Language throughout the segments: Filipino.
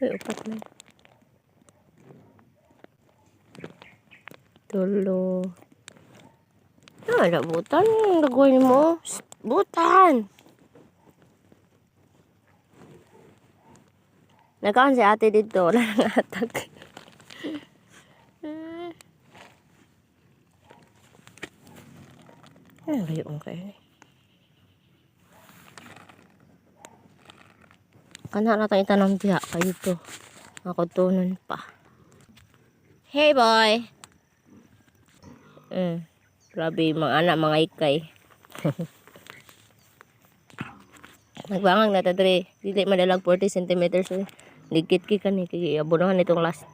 Ay, upat na. Tulo. Wala, butan. Lagoy mo. Butan. Nagkaan si ate dito. Wala nang atag. Ay, layong kayo. Kana na tayo itanong diha kayo to. Ako tunon pa. Hey boy. Grabe mga anak, mga ikay. Nagbangang na ta dre. Dili madalag 40 cm. So, ligit ki kani kay abunahan itong last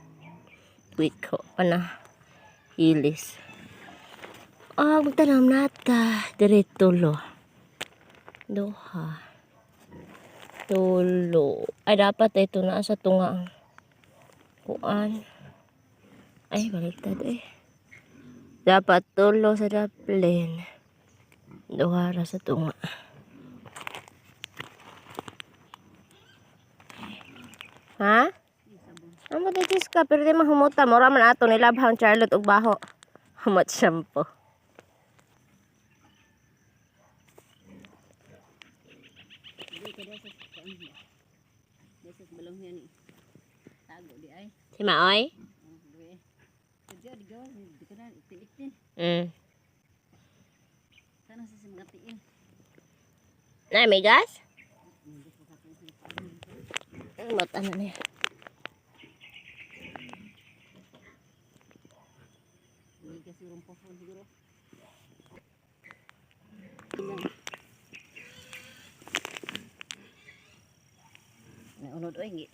week ko. Ana hilis. Magtanam nata. Dire tulo. Duha. Tulo. Ay dapat ito na sa tunga. Kuan. Ay baliktad eh. Dapat tulo sa daplin. Duha ra sa tunga. Ha? Amo ditis ka pero di mahumuta mo ra man ato nilabhang Charlotte og baho. Humot shampoo. Si Maoy? Na may gas? Mata na niya. Unod oy,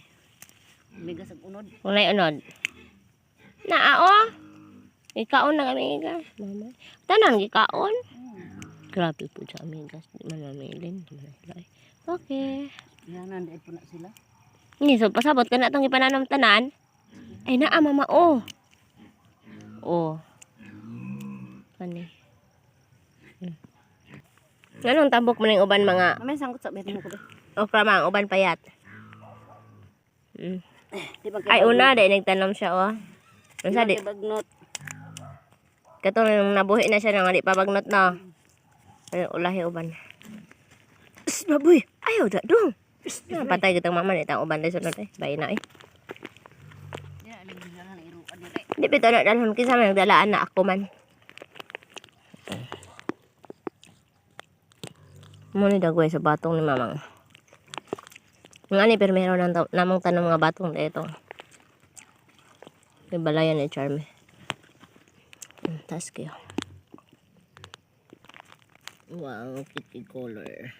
migas ang unod. Unay unod. Naa gikaon na kami gas. Mama. Tanan gikaon. Grabe po sa amigas. Di man mamilin. Okay. Yanan dai po na sila. Ni so pasabot ka na tong ipananom tanan. Ay naa mama Kani. Anong tambok man yung uban mga Mamay sangkot sa bet mo ko be. okra mang uban payat. Di ba Ay una dai nagtanom siya Unsa di bagnot. katong nabuhi na siya nang di pa bagnot na. Ay ulahi uban. Baboy, ayaw da dong. Patay kitang mama ni tang uban dai sunod Bay na Di pito na dalhon kinsa man nagdalaan na ako man. Muna dagway sa batong ni mamang. Nga ni permero namang tanong mga batong dito. May balayan ni Charme. Tas kayo. Wow, kitty color.